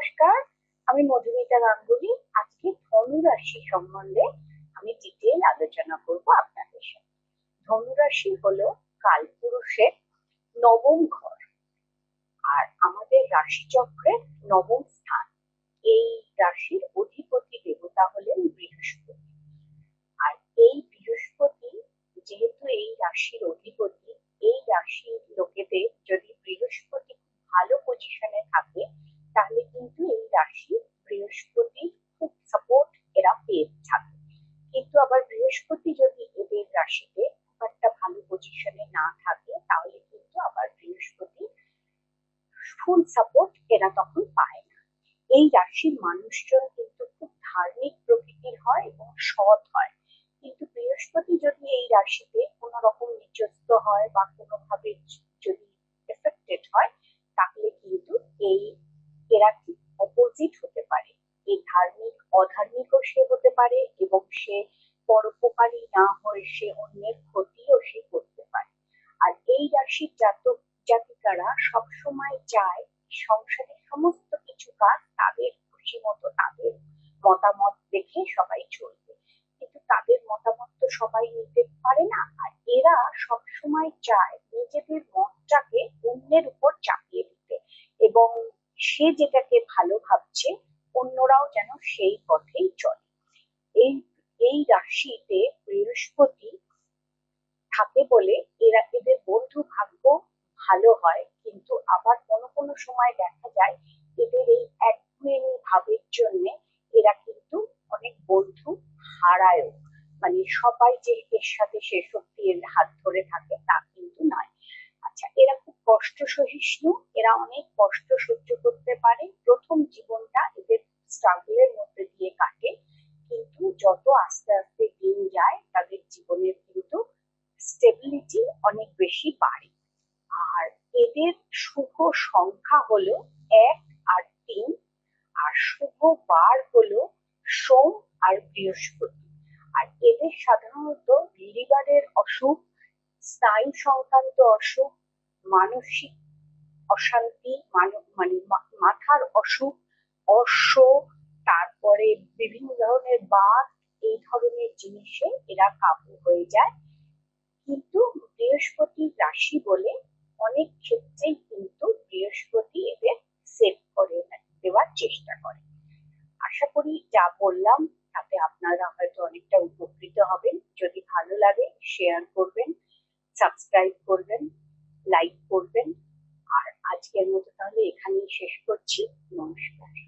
নমস্কার, আমি মধুমিতা গাঙ্গুলি। আজকে ধনু রাশি সম্বন্ধে আমি ডিটেল আলোচনা করব আপনাদের সাথে। ধনু রাশি হলো কালপুরুষের নবম ঘর আর আমাদের রাশিচক্রের নবম স্থান। এই রাশির অধিপতি দেবতা হলেন বৃহস্পতি। আর এই বৃহস্পতি যেহেতু এই রাশির অধিপতি, এই রাশির লোকেদের যদি বৃহস্পতি খুব ভালো পজিশনে থাকে তাহলে কিন্তু এই রাশি বৃহস্পতি খুব সাপোর্ট এরা পেয়ে থাকে। কিন্তু আবার বৃহস্পতি যদি এদের রাশিতে খুব একটা ভালো পজিশনে না থাকে তাহলে কিন্তু আবার বৃহস্পতি ফুল সাপোর্ট এরা তখন পায় না। এই রাশির মানুষজন কিন্তু খুব ধার্মিক প্রকৃতির হয় এবং সৎ হয়। কিন্তু বৃহস্পতি যদি এই রাশিতে কোনো রকম নিচস্থ হয় বা কোনোভাবে যদি এফেক্টেড হয় তাহলে কিন্তু এরা ঠিক অপোজিট হতে পারে। এই অধার্মিকও সে হতে পারে এবং সে পরোপকারী না হয়ে সে অন্যের ক্ষতিও সে করতে পারে। আর এই রাশির জাতিকারা সবসময় চায় সংসারের সমস্ত কিছু কাজ তাদের খুশি মতো, তাদের মতামত দেখে সবাই চলবে। কিন্তু তাদের মতামত তো সবাই নিতে পারে না। আর এরা সবসময় চায় নিজেদের মতটাকে অন্যের উপর চাপিয়ে দিতে এবং সে যেটাকে ভালো ভাবছে অন্যরাও যেন সেই পথেই চলে। এই এই রাশিতে বৃহস্পতি থাকে বলে এদের বন্ধু ভাগ্য ভালো হয়। কিন্তু আবার কোনো কোনো সময় দেখা যায় এদের এই একগুঁয়েমি ভাবের জন্য এরা কিন্তু অনেক বন্ধু হারায়ও। মানে সবাই যে এর সাথে সে সত্যি এর হাত ধরে থাকে তা কিন্তু নয়। আচ্ছা, এরা খুব কষ্ট সহিষ্ণু, এরা অনেক কষ্ট সহ্য করতে পারে। প্রথম জীবনটা এদের স্ট্রাগলের মধ্যে দিয়ে কাটে, কিন্তু যত আস্তে আস্তে দিন যায় তাদের জীবনের কিন্তু স্টেবিলিটি অনেক বেশি বাড়ে। আর এদের শুভ সংখ্যা হলো 1 আর 3, আর শুভ বার হলো সোম আর বৃহস্পতি। আর এদের সাধারণত লিভারের অসুখ, স্নায়ু সংক্রান্ত অসুখ, মানসিক অশান্তি, মানে মাথার অসুখ, অর্শ, তারপরে বিভিন্ন ধরনের বাত, এই ধরনের জিনিসে এরা কাবু হয়ে যায়। কিন্তু বৃহস্পতি রাশি বলে অনেক ক্ষেত্রেই কিন্তু বৃহস্পতি এদের সেভ করে দেওয়ার চেষ্টা করে। আশা করি যা বললাম তাতে আপনারা হয়তো অনেকটা উপকৃত হবেন। যদি ভালো লাগে শেয়ার করবেন, সাবস্ক্রাইব করবেন, লাইক করবেন। আর আজকের মতো তাহলে এখানেই শেষ করছি। নমস্কার।